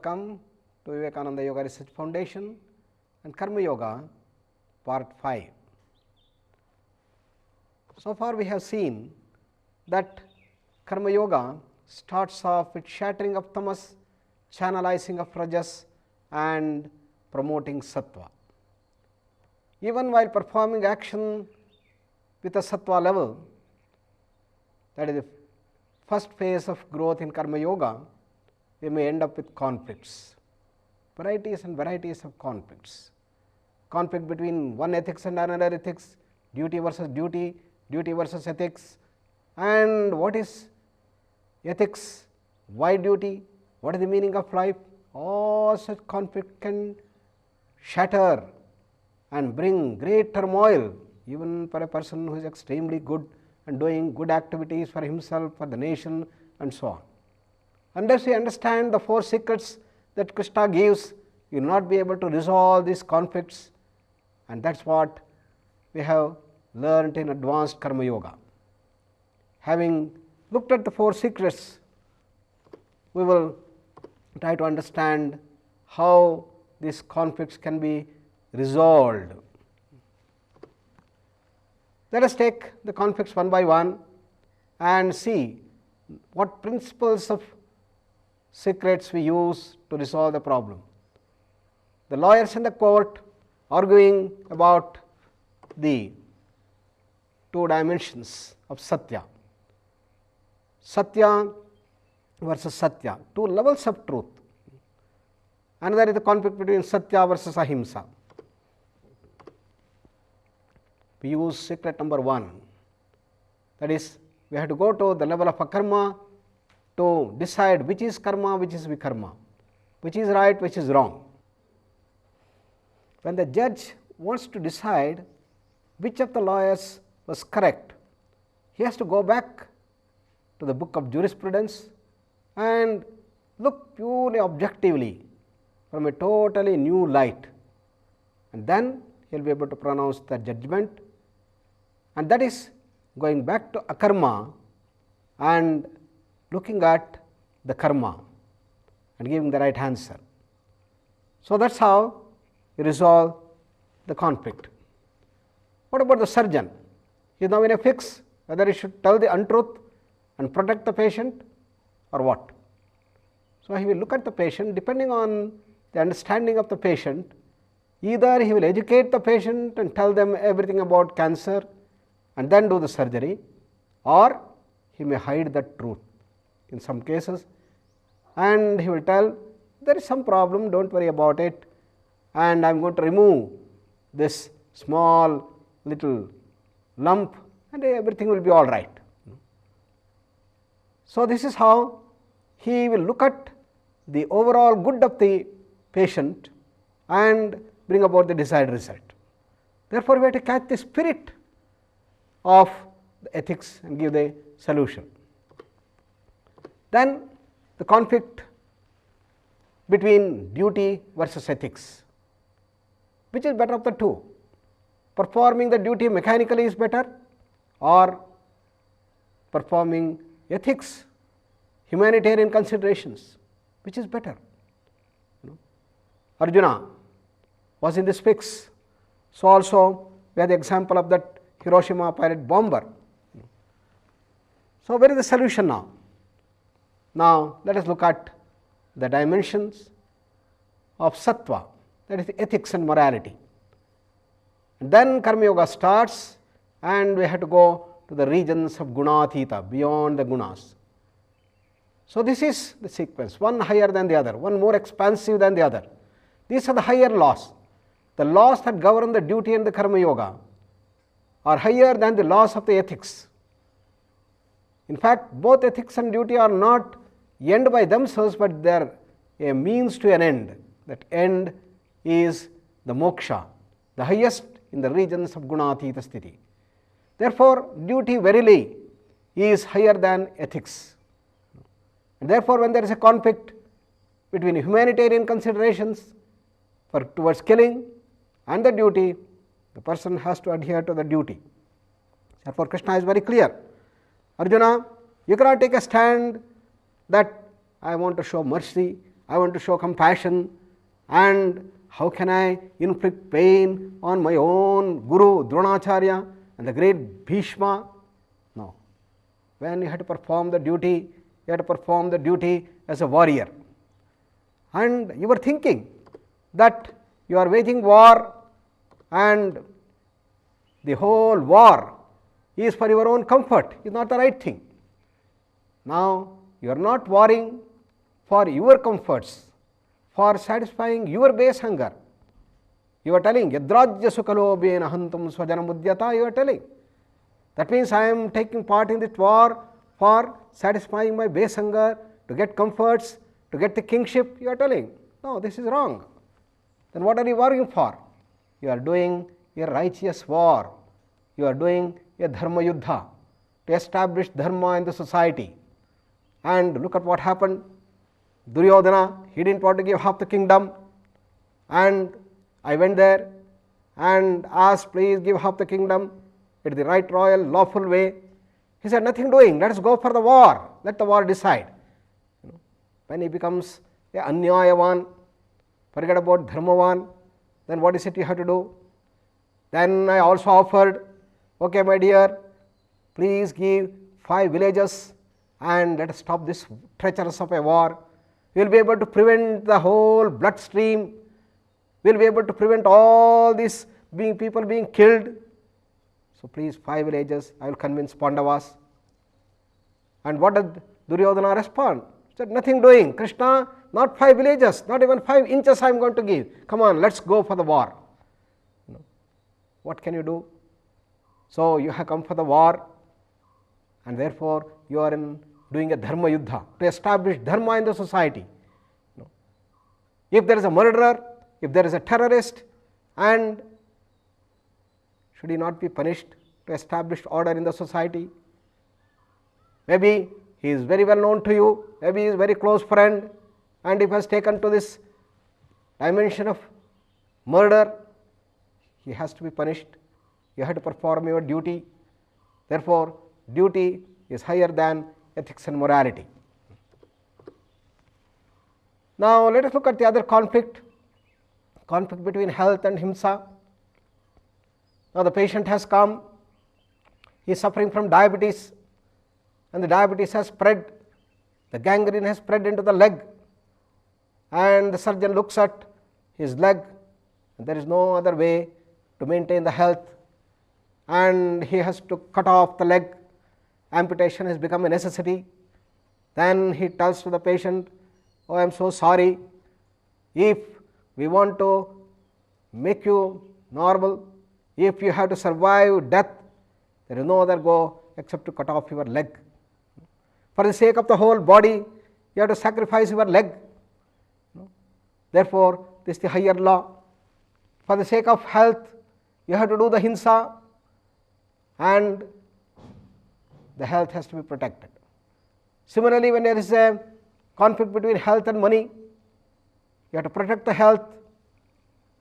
welcome to Vivekananda Yoga Research Foundation and Karma Yoga Part 5. So far we have seen that Karma Yoga starts off with shattering of tamas, channelizing of rajas and promoting sattva. Even while performing action with a sattva level, that is the first phase of growth in Karma Yoga, we may end up with conflicts, varieties and varieties of conflicts. Conflict between one ethics and another ethics, duty versus duty, duty versus ethics, and what is ethics, why duty, what is the meaning of life. All such conflict can shatter and bring great turmoil even for a person who is extremely good and doing good activities for himself, for the nation and so on. Unless we understand the 4 secrets that Krishna gives, you will not be able to resolve these conflicts, and that is what we have learnt in advanced Karma Yoga. Having looked at the 4 secrets, we will try to understand how these conflicts can be resolved. Let us take the conflicts one by one and see what principles of secrets we use to resolve the problem. The lawyers in the court arguing about the 2 dimensions of Satya. Satya versus Satya, 2 levels of truth. Another is the conflict between Satya versus Ahimsa. We use secret number 1, that is, we have to go to the level of akarma to decide which is karma, which is vikarma, which is right, which is wrong. When the judge wants to decide which of the lawyers was correct, he has to go back to the book of jurisprudence and look purely objectively from a totally new light, and then he will be able to pronounce the judgment, and that is going back to akarma and looking at the karma and giving the right answer. So, that is how we resolve the conflict. What about the surgeon? He is now in a fix whether he should tell the untruth and protect the patient or what. So, he will look at the patient depending on the understanding of the patient. Either he will educate the patient and tell them everything about cancer and then do the surgery, or he may hide the truth in some cases, and he will tell there is some problem, do not worry about it, and I am going to remove this small little lump and everything will be all right. So, this is how he will look at the overall good of the patient and bring about the desired result. Therefore, we have to catch the spirit of the ethics and give the solution. Then the conflict between duty versus ethics. Which is better of the 2? Performing the duty mechanically is better, or performing ethics, humanitarian considerations, which is better? Arjuna was in this fix. So, also we have the example of that Hiroshima pirate bomber. So, where is the solution now? Now, let us look at the dimensions of sattva, that is ethics and morality. And then Karma Yoga starts and we have to go to the regions of gunathita, beyond the gunas. So, this is the sequence, one higher than the other, one more expansive than the other. These are the higher laws. The laws that govern the duty and the Karma Yoga are higher than the laws of the ethics. In fact, both ethics and duty are not end by themselves, but they are a means to an end. That end is the moksha, the highest in the regions of gunathita sthiti. Therefore, duty verily is higher than ethics. And therefore, when there is a conflict between humanitarian considerations towards killing and the duty, the person has to adhere to the duty. Therefore, Krishna is very clear. Arjuna, you cannot take a stand that I want to show mercy, I want to show compassion, and how can I inflict pain on my own Guru Dronacharya and the great Bhishma? No. When you have to perform the duty, you have to perform the duty as a warrior. And you are thinking that you are waging war, and the whole war is for your own comfort, is not the right thing. Now, you are not warring for your comforts, for satisfying your base hunger. You are telling, Yadrajya sukalobhena hantum swajanamudyata, you are telling. That means I am taking part in this war for satisfying my base hunger, to get comforts, to get the kingship, you are telling. No, this is wrong. Then what are you warring for? You are doing a righteous war. You are doing a dharma yuddha, to establish dharma in the society. And look at what happened. Duryodhana, he didn't want to give half the kingdom, and I went there and asked, please give half the kingdom in the right royal lawful way. He said, nothing doing, let us go for the war, let the war decide. When he becomes a anyayavan, forget about dharmavan, then what is it you have to do? Then I also offered, okay my dear, please give 5 villages and let us stop this treacherous of a war. We will be able to prevent the whole blood stream. We will be able to prevent all these people being killed. So please 5 villages, I will convince Pandavas. And what did Duryodhana respond? He said, nothing doing. Krishna, not 5 villages, not even 5 inches I am going to give. Come on, let us go for the war. What can you do? So you have come for the war, and therefore you are doing a dharma yuddha, to establish dharma in the society. If there is a murderer, if there is a terrorist, and should he not be punished to establish order in the society? Maybe he is very well known to you, maybe he is a very close friend, and if he has taken to this dimension of murder, he has to be punished. You have to perform your duty. Therefore, duty is higher than ethics and morality. Now, let us look at the other conflict between health and himsa. Now, the patient has come, he is suffering from diabetes, and the diabetes has spread, the gangrene has spread into the leg, and the surgeon looks at his leg, and there is no other way to maintain the health, and he has to cut off the leg. Amputation has become a necessity. Then he tells to the patient, oh, I am so sorry, if we want to make you normal, if you have to survive death, there is no other go except to cut off your leg. For the sake of the whole body, you have to sacrifice your leg. Therefore, this is the higher law. For the sake of health, you have to do the hinsa, and the health has to be protected. Similarly, when there is a conflict between health and money, you have to protect the health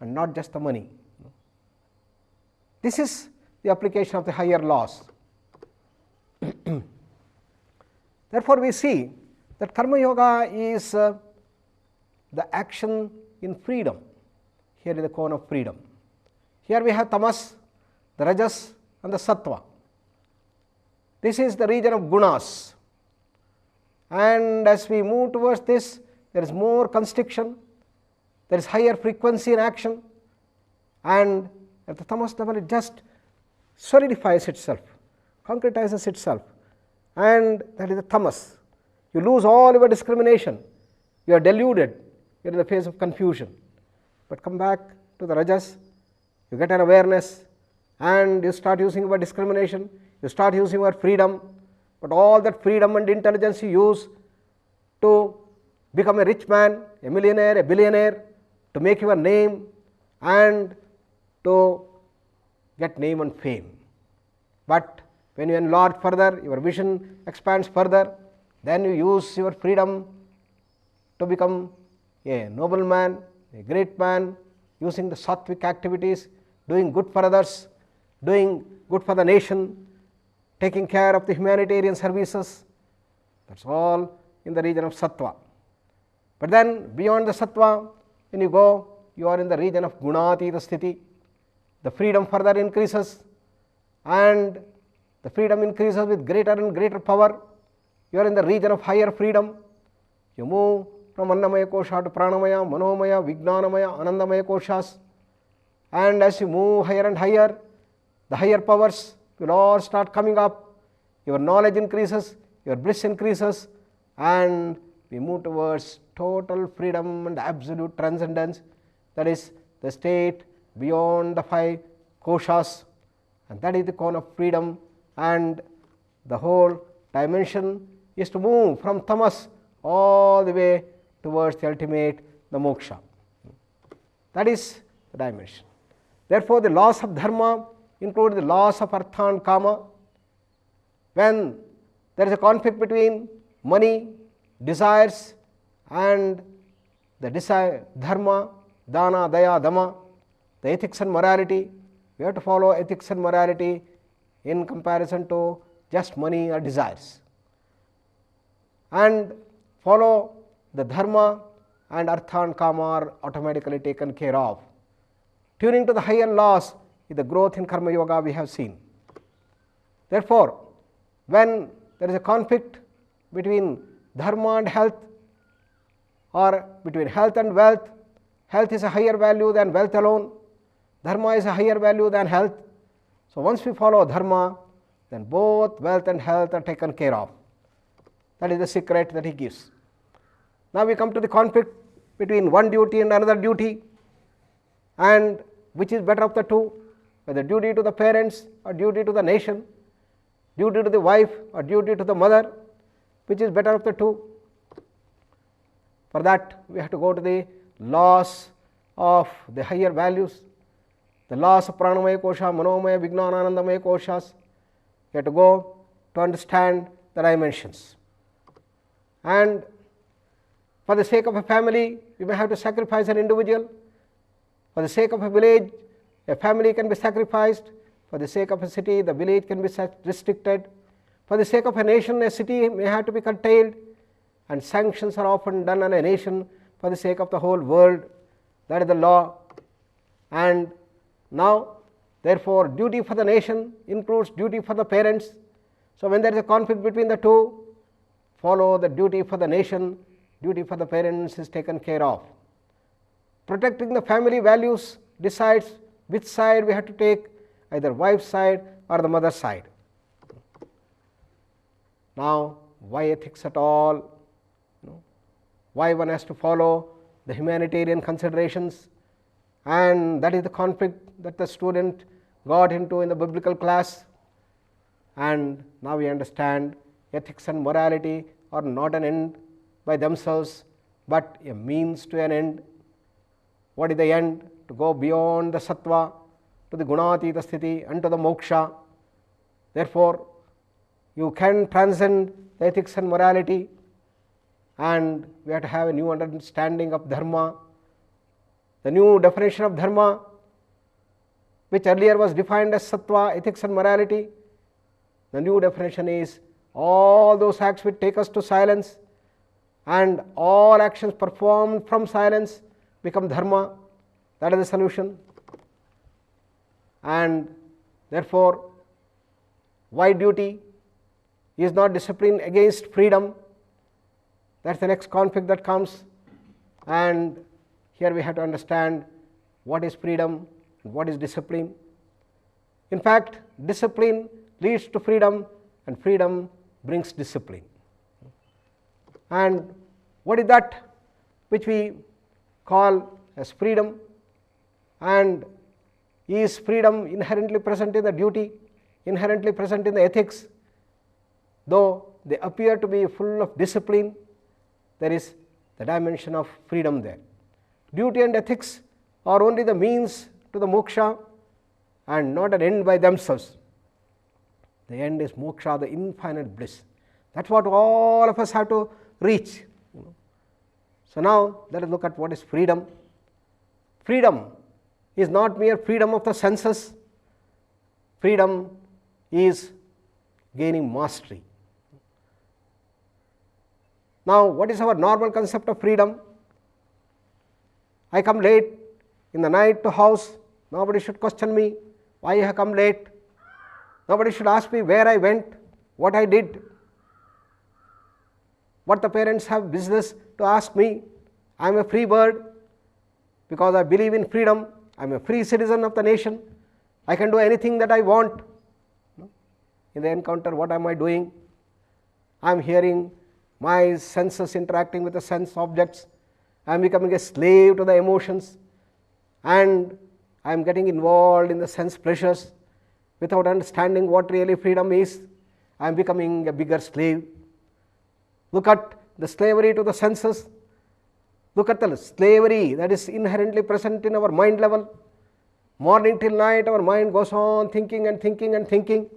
and not just the money. This is the application of the higher laws. Therefore, we see that karma yoga is the action in freedom. Here is the cone of freedom. Here we have tamas, the rajas, and the sattva. This is the region of gunas. And as we move towards this, there is more constriction, there is higher frequency in action, and at the tamas level it just solidifies itself, concretizes itself, and that is the tamas. You lose all your discrimination, you are deluded, you are in the phase of confusion. But come back to the rajas, you get an awareness, and you start using your discrimination, you start using your freedom, but all that freedom and intelligence you use to become a rich man, a millionaire, a billionaire, to make your name and to get name and fame. But when you enlarge further, your vision expands further, then you use your freedom to become a nobleman, a great man, using the sattvic activities, doing good for others, doing good for the nation, taking care of the humanitarian services. That's all in the region of sattva. But then beyond the sattva, when you go, you are in the region of gunatita sthiti. The freedom further increases, and the freedom increases with greater and greater power. You are in the region of higher freedom. You move from annamaya kosha to pranamaya, manomaya, vijnanamaya, anandamaya koshas. And as you move higher and higher, the higher powers will all start coming up. Your knowledge increases, your bliss increases, and we move towards total freedom and absolute transcendence. That is the state beyond the 5 koshas, and that is the cone of freedom. And the whole dimension is to move from tamas all the way towards the ultimate, the moksha. That is the dimension. Therefore, the laws of dharma include the laws of artha and kama. When there is a conflict between money, desires, and the desire, dharma, dana, daya, dhamma, the ethics and morality, we have to follow ethics and morality in comparison to just money or desires, and follow the dharma, and artha and kama are automatically taken care of. Tuning to the higher laws is the growth in karma yoga we have seen. Therefore, when there is a conflict between dharma and health, or between health and wealth, health is a higher value than wealth alone, dharma is a higher value than health. So once we follow dharma, then both wealth and health are taken care of. That is the secret that he gives. Now we come to the conflict between one duty and another duty, and which is better of the two, whether duty to the parents or duty to the nation, duty to the wife or duty to the mother, which is better of the two. For that we have to go to the laws of the higher values, the laws of pranamaya kosha, manomaya, vijnananandamaya koshas. We have to go to understand the dimensions. And for the sake of a family, we may have to sacrifice an individual. For the sake of a village, a family can be sacrificed. For the sake of a city, the village can be restricted. For the sake of a nation, a city may have to be curtailed. And sanctions are often done on a nation for the sake of the whole world. That is the law. And now, therefore, duty for the nation includes duty for the parents. So when there is a conflict between the two, follow the duty for the nation, duty for the parents is taken care of. Protecting the family values decides which side we have to take, either wife's side or the mother's side. Now, why ethics at all? Why one has to follow the humanitarian considerations? And that is the conflict that the student got into in the biblical class. And now we understand ethics and morality are not an end by themselves, but a means to an end. What is the end? To go beyond the sattva, to the gunatita sthiti, and to the moksha. Therefore, you can transcend the ethics and morality, and we have to have a new understanding of dharma. The new definition of dharma, which earlier was defined as sattva, ethics and morality, the new definition is all those acts which take us to silence, and all actions performed from silence become dharma. That is the solution. And therefore, why duty is not discipline against freedom? That's the next conflict that comes. And here we have to understand what is freedom and what is discipline. In fact, discipline leads to freedom, and freedom brings discipline. And what is that which we call as freedom? And is freedom inherently present in the duty, inherently present in the ethics? Though they appear to be full of discipline, there is the dimension of freedom there. Duty and ethics are only the means to the moksha and not an end by themselves. The end is moksha, the infinite bliss. That's what all of us have to reach. So now let us look at what is freedom. Freedom is not mere freedom of the senses. Freedom is gaining mastery. Now, what is our normal concept of freedom? I come late in the night to house, nobody should question me why I have come late. Nobody should ask me where I went, what I did, what the parents have business to ask me. I am a free bird because I believe in freedom. I am a free citizen of the nation. I can do anything that I want. In the encounter, what am I doing? I am hearing my senses interacting with the sense objects. I am becoming a slave to the emotions, and I am getting involved in the sense pleasures without understanding what really freedom is. I am becoming a bigger slave. Look at the slavery to the senses. Look at the slavery that is inherently present in our mind level. Morning till night, our mind goes on thinking and thinking and thinking.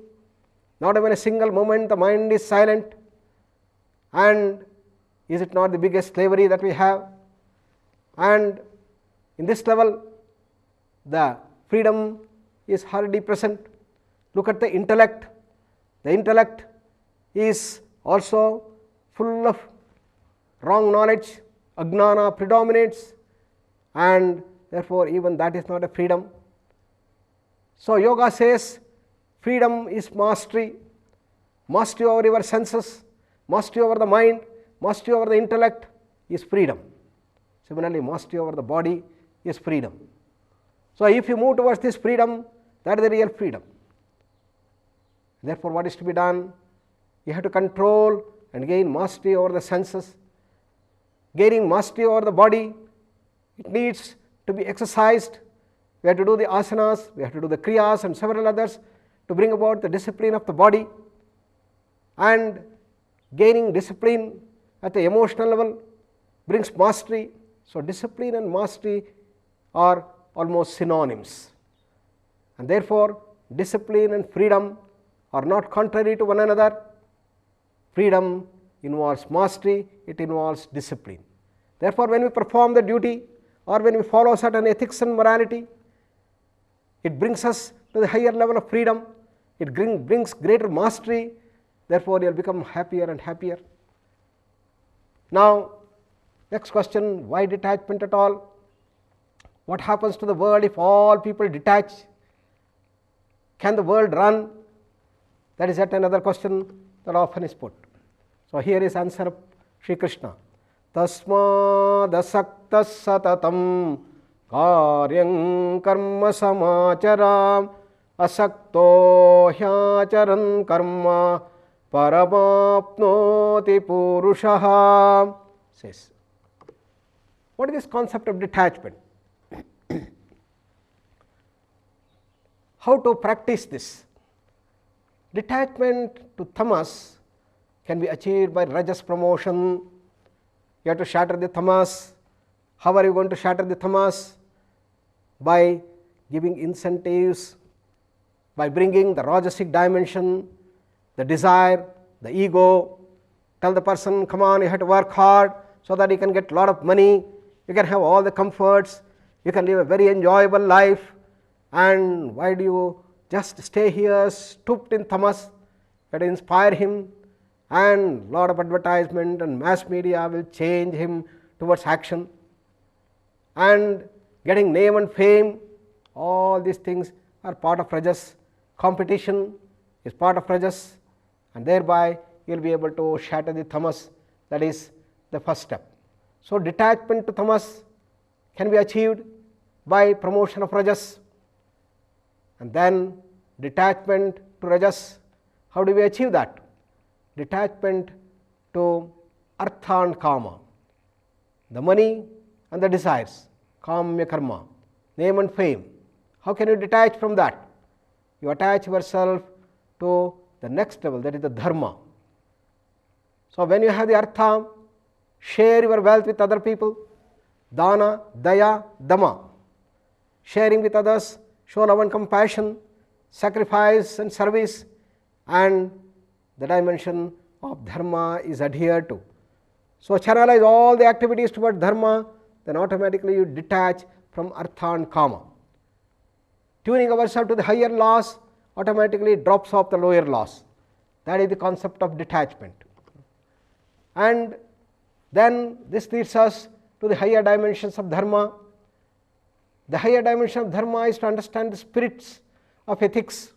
Not even a single moment the mind is silent. And is it not the biggest slavery that we have? And in this level, the freedom is already present. Look at the intellect. The intellect is also full of wrong knowledge. Ajnana predominates, and therefore even that is not a freedom. So yoga says freedom is mastery. Mastery over your senses, mastery over the mind, mastery over the intellect is freedom. Similarly, mastery over the body is freedom. So if you move towards this freedom, that is the real freedom. Therefore, what is to be done? You have to control and gain mastery over the senses. Gaining mastery over the body, it needs to be exercised. We have to do the asanas, we have to do the kriyas and several others to bring about the discipline of the body. And gaining discipline at the emotional level brings mastery. So discipline and mastery are almost synonyms. And therefore, discipline and freedom are not contrary to one another. Freedom involves mastery, it involves discipline. Therefore, when we perform the duty or when we follow certain ethics and morality, it brings us to the higher level of freedom. It brings greater mastery. Therefore, you will become happier and happier. Now, next question, why detachment at all? What happens to the world if all people detach? Can the world run? That is yet another question that often is put. So here is answer of Sri Krishna. Tasmadasaktas satatam karyam karma samacharam asakto hyacharan karma paramapnoti purushaha. Says, what is this concept of detachment? How to practice this? Detachment to tamas can be achieved by rajas promotion. You have to shatter the tamas. How are you going to shatter the tamas? By giving incentives, by bringing the rajasic dimension, the desire, the ego. Tell the person, come on, you have to work hard so that you can get a lot of money, you can have all the comforts, you can live a very enjoyable life. And why do you just stay here stooped in tamas? You have to inspire him, and lot of advertisement and mass media will change him towards action. And getting name and fame, all these things are part of rajas. Competition is part of rajas, and thereby you will be able to shatter the tamas. That is the first step. So detachment to tamas can be achieved by promotion of rajas. And then detachment to rajas, how do we achieve that? Detachment to artha and kama, the money and the desires, kamya karma, name and fame. How can you detach from that? You attach yourself to the next level, that is the dharma. So when you have the artha, share your wealth with other people, dana, daya, dama. Sharing with others, show love and compassion, sacrifice and service, and the dimension of dharma is adhered to. So channelize all the activities toward dharma, then automatically you detach from artha and kama. Tuning ourselves to the higher laws automatically drops off the lower laws. That is the concept of detachment. And then this leads us to the higher dimensions of dharma. The higher dimension of dharma is to understand the spirits of ethics.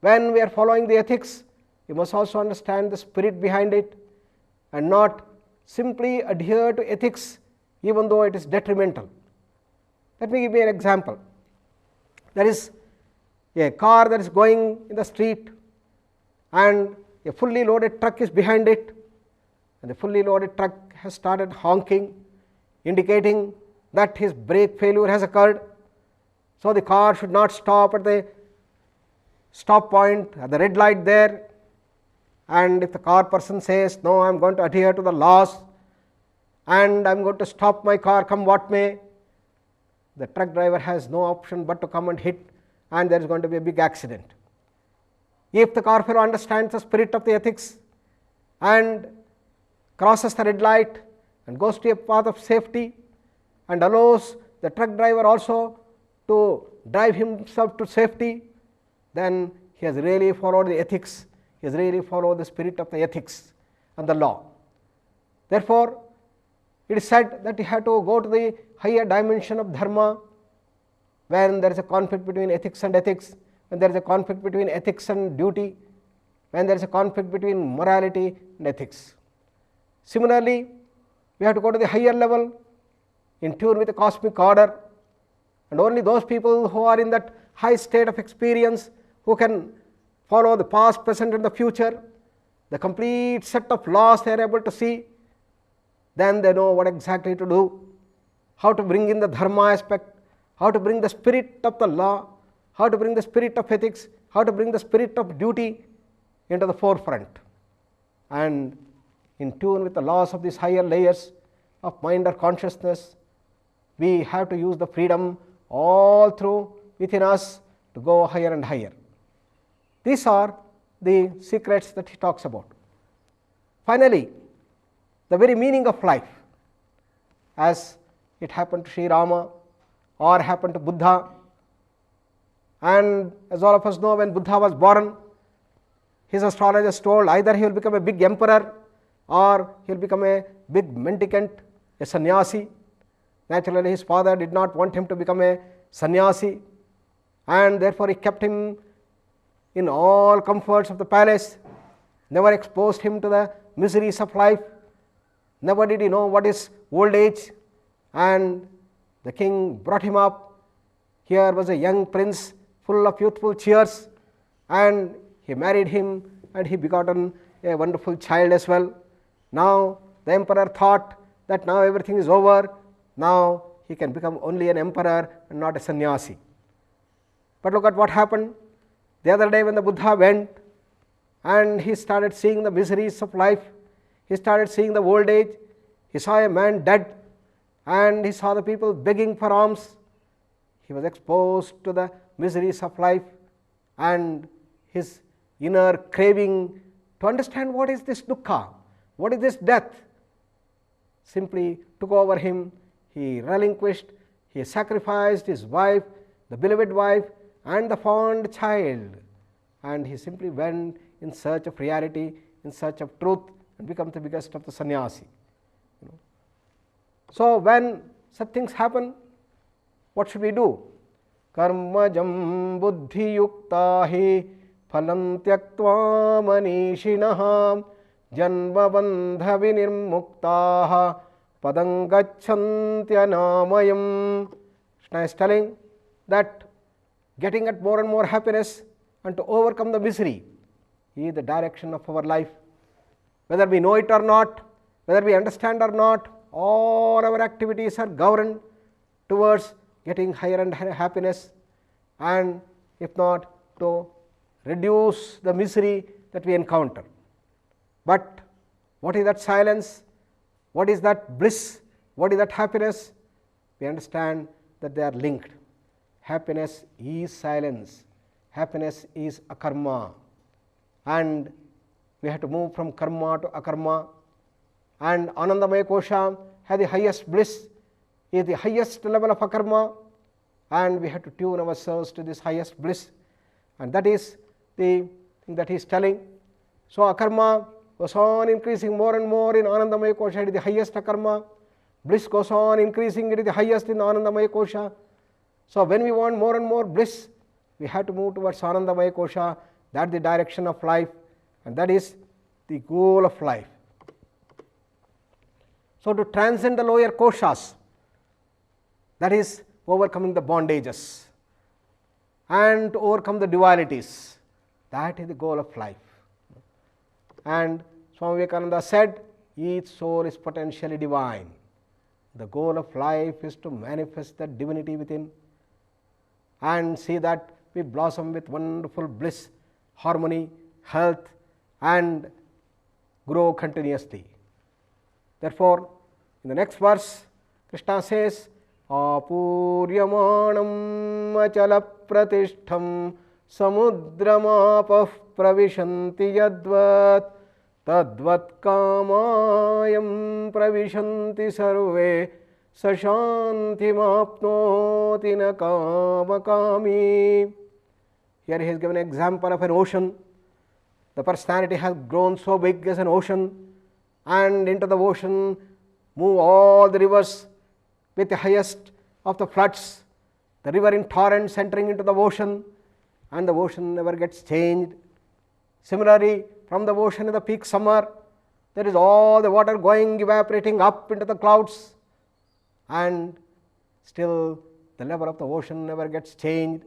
When we are following the ethics, we must also understand the spirit behind it and not simply adhere to ethics even though it is detrimental. Let me give you an example. There is a car that is going in the street and a fully loaded truck is behind it, and the fully loaded truck has started honking, indicating that his brake failure has occurred. So the car should not stop at the stop point, at the red light there, and if the car person says, no, I am going to adhere to the laws and I am going to stop my car come what may, the truck driver has no option but to come and hit, and there is going to be a big accident. If the car fellow understands the spirit of the ethics and crosses the red light and goes to a path of safety and allows the truck driver also to drive himself to safety, then he has really followed the ethics, he has really followed the spirit of the ethics and the law. Therefore, it is said that you have to go to the higher dimension of dharma when there is a conflict between ethics and ethics, when there is a conflict between ethics and duty, when there is a conflict between morality and ethics. Similarly, we have to go to the higher level in tune with the cosmic order, and only those people who are in that high state of experience, who can follow the past, present and the future, the complete set of laws they are able to see, then they know what exactly to do, how to bring in the dharma aspect, how to bring the spirit of the law, how to bring the spirit of ethics, how to bring the spirit of duty into the forefront. And in tune with the laws of these higher layers of mind or consciousness, we have to use the freedom all through within us to go higher and higher. These are the secrets that he talks about. Finally, the very meaning of life, as it happened to Sri Rama or happened to Buddha. And as all of us know, when Buddha was born, his astrologers told either he will become a big emperor or he will become a big mendicant, a sannyasi. Naturally, his father did not want him to become a sannyasi, and therefore he kept him in all comforts of the palace, never exposed him to the miseries of life, never did he know what is old age. And the king brought him up. Here was a young prince full of youthful cheers, and he married him and he begotten a wonderful child as well. Now the emperor thought that now everything is over, now he can become only an emperor and not a sannyasi. But look at what happened. The other day when the Buddha went and he started seeing the miseries of life, he started seeing the old age, he saw a man dead and he saw the people begging for alms. He was exposed to the miseries of life, and his inner craving to understand what is this dukkha, what is this death, simply took over him. He relinquished, he sacrificed his wife, the beloved wife and the fond child, and he simply went in search of reality, in search of truth, and become the biggest of the sannyasi. So when such things happen, what should we do? Karmajam buddhi yukta hi phalam tyaktva manishinaha janma bandha vinirmuktaha padam gacchantyanāmayam. Krishna is telling that getting at more and more happiness and to overcome the misery is the direction of our life. Whether we know it or not, whether we understand or not, all our activities are governed towards getting higher and higher happiness, and if not, to reduce the misery that we encounter. But what is that silence? What is that bliss? What is that happiness? We understand that they are linked. Happiness is silence. Happiness is akarma. And we have to move from karma to akarma. And Anandamaya Kosha has the highest bliss, is the highest level of akarma, and we have to tune ourselves to this highest bliss. And that is the thing that he is telling. So akarma goes on increasing more and more in Anandamaya Kosha, it is the highest akarma. bliss goes on increasing, it is the highest in Anandamaya Kosha. So when we want more and more bliss, we have to move towards Anandamaya Kosha. That is the direction of life, and that is the goal of life. So to transcend the lower koshas, that is overcoming the bondages and to overcome the dualities, that is the goal of life. And Swami Vivekananda said, each soul is potentially divine. The goal of life is to manifest that divinity within and see that we blossom with wonderful bliss, harmony, health, and grow continuously. Therefore, in the next verse, Krishna says, Apuryamanam achala pratishtham samudramapah pravishanti yadvat tadvat kamayam pravishanti sarve sashantimapnoti na kamakami. Here he has given an example of an ocean. The personality has grown so big as an ocean, and into the ocean move all the rivers with the highest of the floods, the river in torrents entering into the ocean, and the ocean never gets changed. Similarly, from the ocean in the peak summer, there is all the water going, evaporating up into the clouds, and still the level of the ocean never gets changed.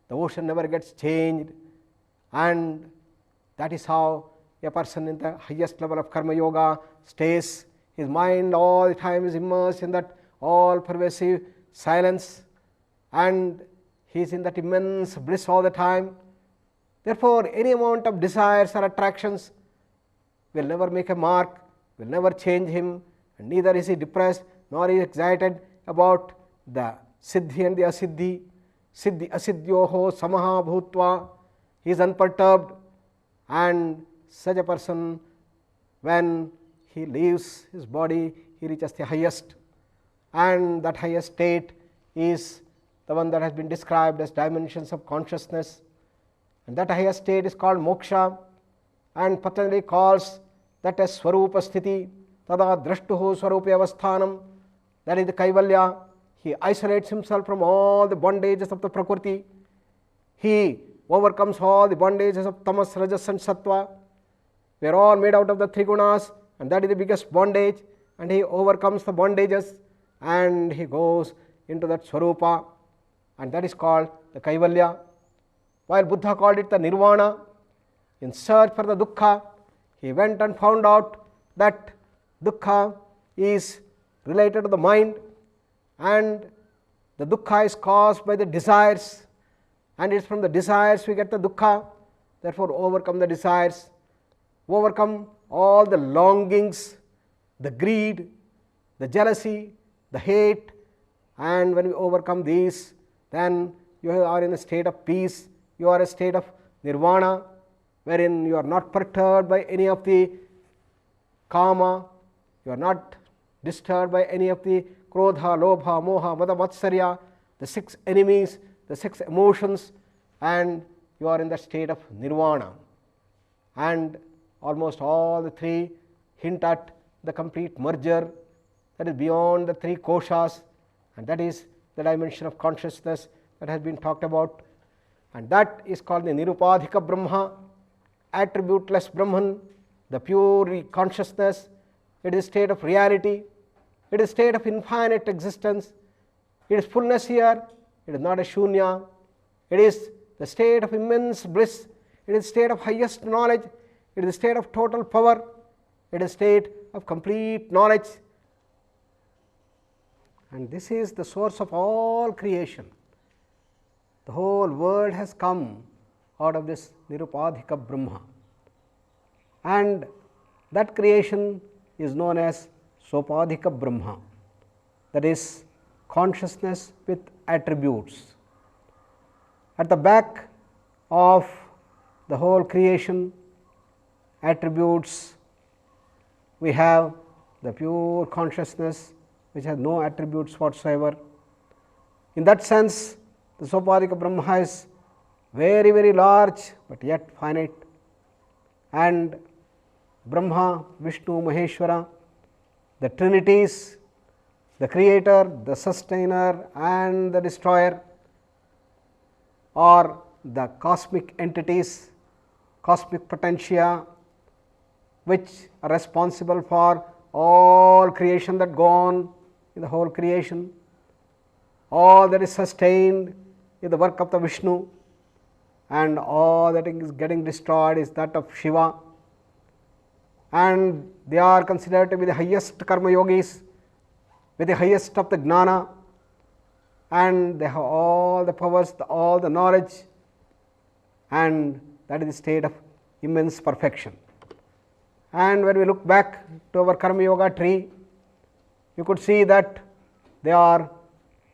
The ocean never gets changed, and that is how a person in the highest level of Karma Yoga stays. His mind all the time is immersed in that all-pervasive silence, and he is in that immense bliss all the time. Therefore, any amount of desires or attractions will never make a mark, will never change him, and neither is he depressed nor is he excited about the Siddhi and the Asiddhi. Siddhi Asiddhyoho samaha bhutva. He is unperturbed, and such a person, when he leaves his body, he reaches the highest, and that highest state is the one that has been described as dimensions of consciousness, and that highest state is called moksha, and Patanjali calls that as swarupa sthiti, tada drashtuho swarupi avasthanam. That is the kaivalya. He isolates himself from all the bondages of the prakriti. He overcomes all the bondages of tamas, rajas and sattva. We are all made out of the three gunas, and that is the biggest bondage, and he overcomes the bondages and he goes into that swarupa, and that is called the kaivalya. While Buddha called it the nirvana, in search for the dukkha, he went and found out that dukkha is related to the mind, and the dukkha is caused by the desires, and it is from the desires we get the dukkha. Therefore, overcome the desires, overcome all the longings, the greed, the jealousy, the hate, and when we overcome these, then you are in a state of peace, you are in a state of nirvana, wherein you are not perturbed by any of the kama, you are not disturbed by any of the krodha, lobha, moha, mada, matsarya, the six enemies, the six emotions, and you are in the state of nirvana. And almost all the three hint at the complete merger that is beyond the three koshas, and that is the dimension of consciousness that has been talked about, and that is called the nirupadhika brahma, attributeless Brahman, the pure consciousness. It is a state of reality, it is a state of infinite existence, it is fullness here, it is not a shunya, it is the state of immense bliss, it is a state of highest knowledge, it is a state of total power, it is a state of complete knowledge, and this is the source of all creation. The whole world has come out of this nirupadhika Brahma, and that creation is known as sopadhika Brahma, that is consciousness with attributes. At the back of the whole creation, attributes, we have the pure consciousness which has no attributes whatsoever. In that sense, the sopadhika Brahma is very, very large but yet finite, and Brahma, Vishnu, Maheshwara, the trinities the creator, the sustainer and the destroyer, or the cosmic entities, cosmic potentia, which are responsible for all creation that go on in the whole creation, all that is sustained in the work of the Vishnu, and all that is getting destroyed is that of Shiva, and they are considered to be the highest karma yogis with the highest of the gnana, and they have all the powers, all the knowledge, and that is the state of immense perfection. And when we look back to our karma yoga tree, you could see that they are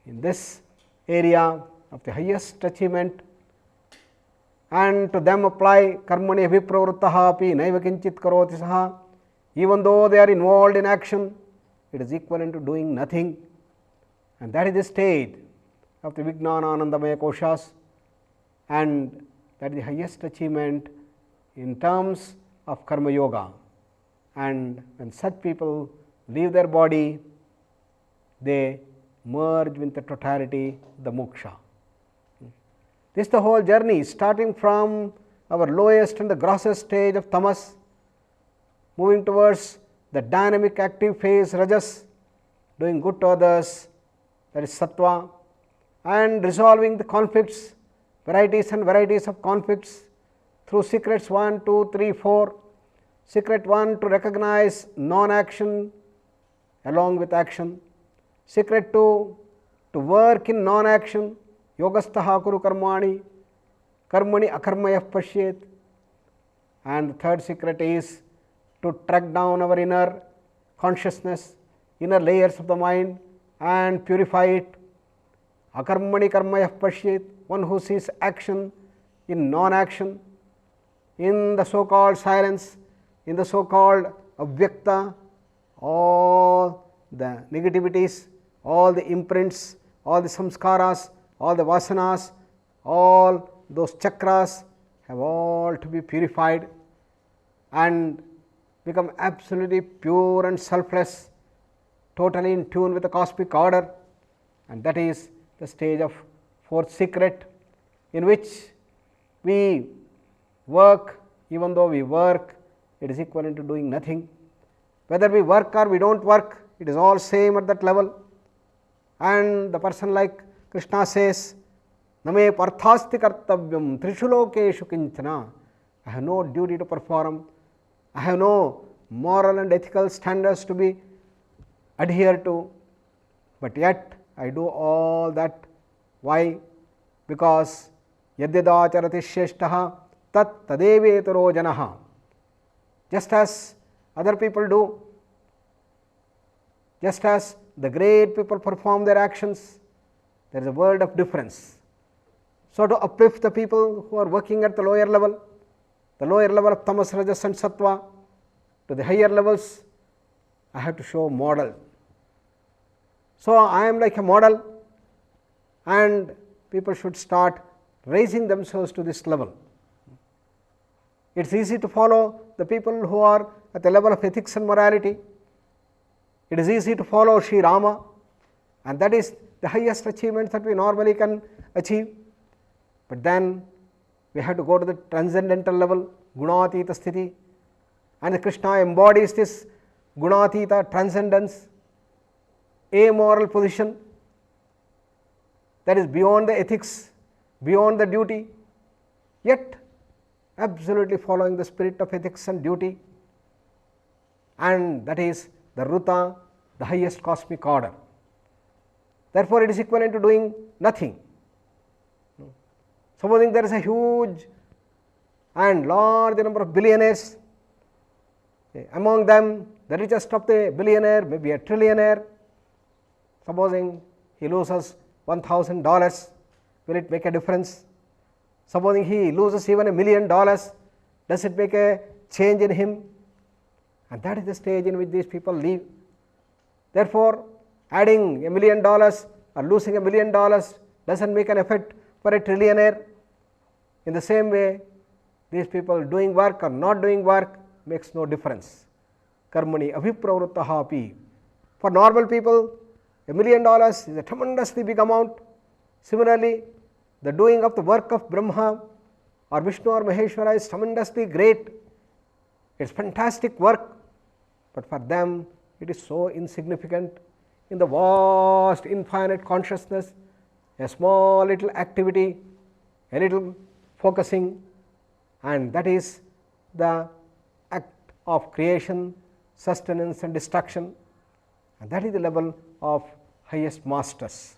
in this area of the highest achievement, and to them apply karmani abhipravruttaha api naiva kinchit karoti saha. Even though they are involved in action, it is equivalent to doing nothing, and that is the state of the Vijnana Anandamaya Koshas, and that is the highest achievement in terms of karma yoga. And when such people leave their body, they merge with the totality, the moksha. This is the whole journey, starting from our lowest and the grossest stage of tamas, moving towards the dynamic active phase rajas, doing good to others, that is sattva, and resolving the conflicts, varieties and varieties of conflicts through secrets 1, 2, 3, 4. Secret 1, to recognize non-action along with action. Secret 2, to work in non-action, yogastaha kuru karmani, karmani akarmayah pashyet. And the third secret is to track down our inner consciousness, inner layers of the mind, and purify it. Akarmani karmayah pashyet, one who sees action in non-action, in the so-called silence, in the so-called avyakta, all the negativities, all the imprints, all the samskaras, all the vasanas, all those chakras have all to be purified and become absolutely pure and selfless, totally in tune with the cosmic order. And that is the stage of fourth secret, in which we work. Even though we work, it is equivalent to doing nothing. Whether we work or we don't work, it is all same at that level. And the person like Krishna says, Name parthasti kartavyam trishu lokeshu kinchana. I have no duty to perform. I have no moral and ethical standards to be adhered to. But yet I do all that. Why? Because yadyadacharati sheshtaha tat tadevetaro janaha. Just as other people do, just as the great people perform their actions, there is a world of difference. So to uplift the people who are working at the lower level of tamas, rajas and sattva, to the higher levels, I have to show model. So I am like a model, and people should start raising themselves to this level. It is easy to follow the people who are at the level of ethics and morality. It is easy to follow Sri Rama, and that is the highest achievement that we normally can achieve. But then we have to go to the transcendental level, Gunatita Sthiti, and Krishna embodies this Gunatita transcendence, amoral position that is beyond the ethics, beyond the duty, yet absolutely following the spirit of ethics and duty, and that is the Ruta, the highest cosmic order. Therefore, it is equivalent to doing nothing. Supposing there is a huge and large number of billionaires, among them the richest of the billionaire may be a trillionaire. Supposing he loses $1,000, will it make a difference? Supposing he loses even $1 million, does it make a change in him? And that is the stage in which these people live. Therefore, adding $1 million or losing $1 million doesn't make an effect for a trillionaire. In the same way, these people doing work or not doing work makes no difference. Karmani abhipravruttaha api. For normal people, $1 million is a tremendously big amount. Similarly, the doing of the work of Brahma or Vishnu or Maheshwara is tremendously great. It is fantastic work, but for them it is so insignificant. In the vast infinite consciousness, a small little activity, a little focusing, and that is the act of creation, sustenance and destruction, and that is the level of highest masters,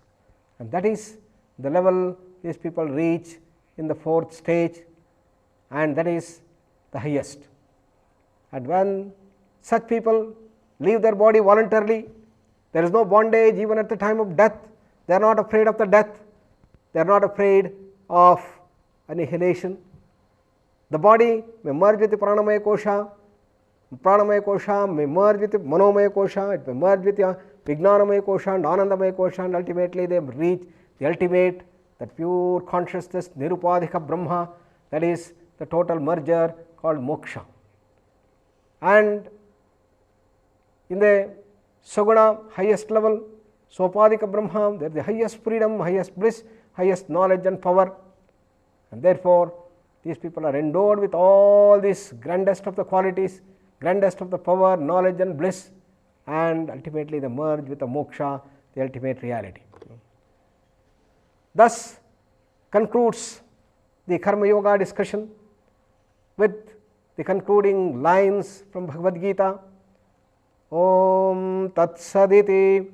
and that is the level these people reach in the fourth stage, and that is the highest. And when such people leave their body voluntarily, there is no bondage even at the time of death. They are not afraid of the death, they are not afraid of annihilation. The body may merge with the pranamaya kosha, may merge with the manomaya kosha, it may merge with the vijnanamaya kosha and anandamaya kosha, and ultimately they reach the ultimate, that pure consciousness, nirupadhika Brahma, that is the total merger called moksha. And in the Saguna highest level, Sopadika Brahma, there is the highest freedom, highest bliss, highest knowledge and power, and therefore these people are endowed with all these grandest of the qualities, grandest of the power, knowledge and bliss, and ultimately they merge with the moksha, the ultimate reality. Thus concludes the Karma Yoga discussion with the concluding lines from Bhagavad Gita. Om Tat Saditi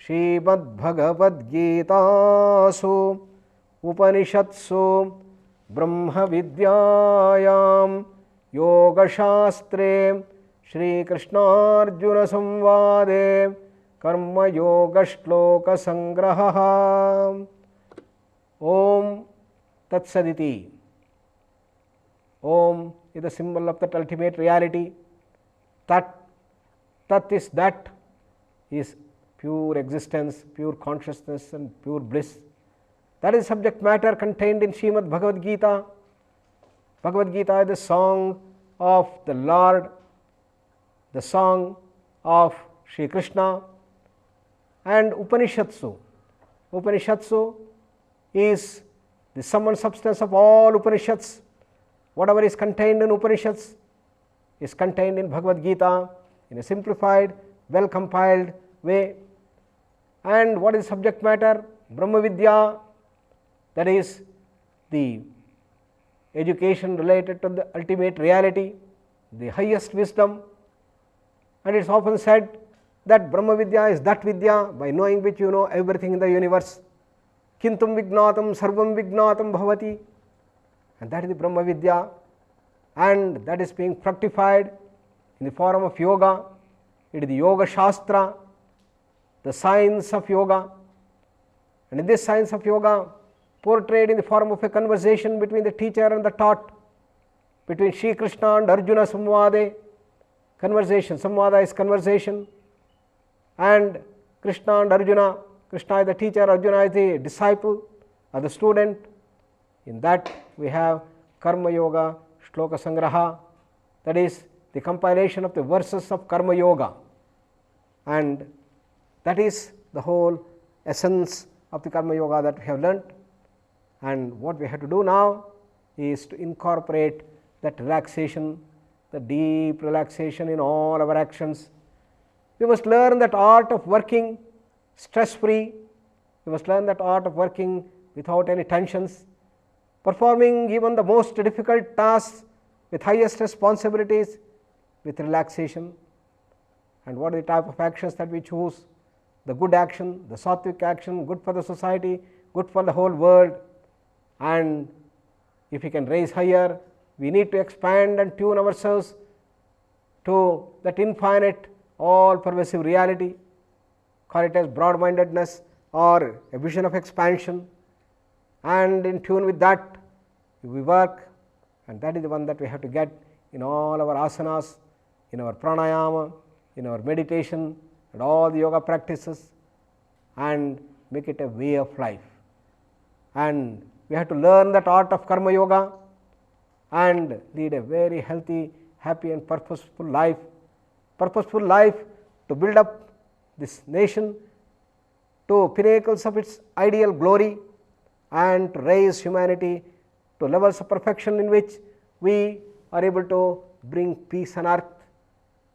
Srimad Bhagavad Gitasu Upanishatsu Brahma Vidyayam Yoga Shastre Shri Krishna Arjuna Samvade Karma Yoga Shloka Sangraha. Om Tat Saditi. Om is the symbol of that ultimate reality. Tat is that, is pure existence, pure consciousness and pure bliss. That is subject matter contained in Srimad Bhagavad Gita. Bhagavad Gita is the song of the Lord, the song of Shri Krishna. And Upanishatsu is the sum and substance of all Upanishads. Whatever is contained in Upanishads is contained in Bhagavad Gita in a simplified, well compiled way. And what is subject matter? Brahma Vidya, that is the education related to the ultimate reality, the highest wisdom. And it is often said that Brahma Vidya is that Vidya by knowing which you know everything in the universe. Kintum Vignatam Sarvam Vignatam Bhavati. And that is the Brahma Vidya, and that is being fructified in the form of yoga. It is the Yoga Shastra, the science of yoga. And in this science of yoga, portrayed in the form of a conversation between the teacher and the taught, between Shri Krishna and Arjuna Samvade, conversation, Samvada is conversation, and Krishna and Arjuna, Krishna is the teacher, Arjuna is the disciple or the student. In that we have Karma Yoga Shloka Sangraha, that is the compilation of the verses of Karma Yoga, and that is the whole essence of the Karma Yoga that we have learnt. And what we have to do now is to incorporate that relaxation, the deep relaxation in all our actions. We must learn that art of working stress free, we must learn that art of working without any tensions, performing even the most difficult tasks with highest responsibilities with relaxation. And what are the type of actions that we choose? The good action, the sattvic action, good for the society, good for the whole world. And if we can raise higher, we need to expand and tune ourselves to that infinite, all-pervasive reality. Call it as broad-mindedness or a vision of expansion. And in tune with that, we work, and that is the one that we have to get in all our asanas, in our pranayama, in our meditation, and all the yoga practices, and make it a way of life. And we have to learn that art of Karma Yoga and lead a very healthy, happy and purposeful life. Purposeful life to build up this nation, to pinnacles of its ideal glory and to raise humanity to levels of perfection in which we are able to bring peace on earth.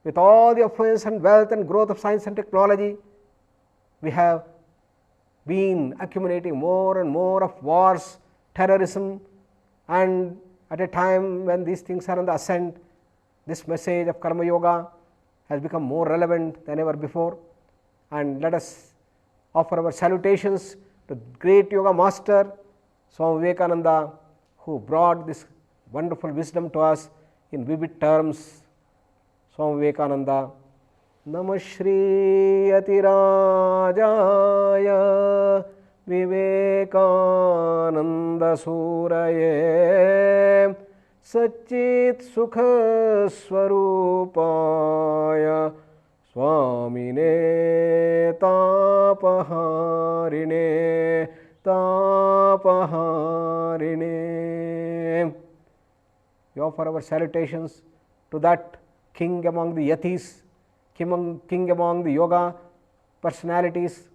With all the affluence and wealth and growth of science and technology, we have been accumulating more and more of wars, terrorism, and at a time when these things are on the ascent, this message of Karma Yoga has become more relevant than ever before. And let us offer our salutations to great Yoga Master Swami Vivekananda, who brought this wonderful wisdom to us in vivid terms. Swami Vivekananda. Namah Shri Atirajaya Vivekananda Suraye Satchit Sukha Swarupaya Swamine Tapaharine Tapaharine. We offer our salutations to that king among the yatis, king among the yoga personalities,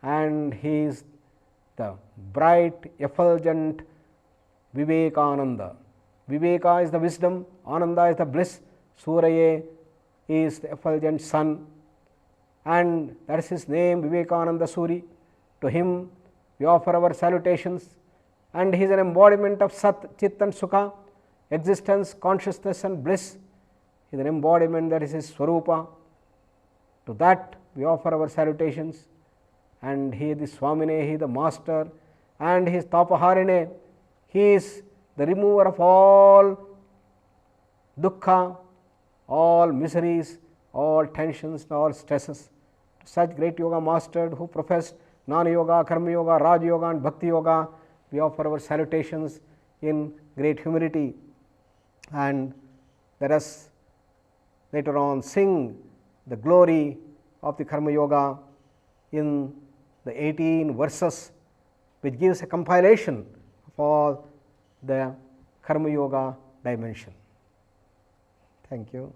and he is the bright, effulgent Vivekananda. Viveka is the wisdom, Ananda is the bliss, Suraye is the effulgent sun, and that is his name, Vivekananda Suri. To him we offer our salutations, and he is an embodiment of Sat, Chit and Sukha, existence, consciousness and bliss. He is an embodiment, that is his Swarupa. To that we offer our salutations, and he is the Swamine, he is the master, and he is Tapaharine, he is the remover of all dukkha, all miseries, all tensions, all stresses. Such great yoga master who professed Jnana Yoga, Karma Yoga, Raj Yoga and Bhakti Yoga, we offer our salutations in great humility, and let us later on sing the glory of the Karma Yoga in the 18 verses, which gives a compilation of all the Karma Yoga dimension. Thank you.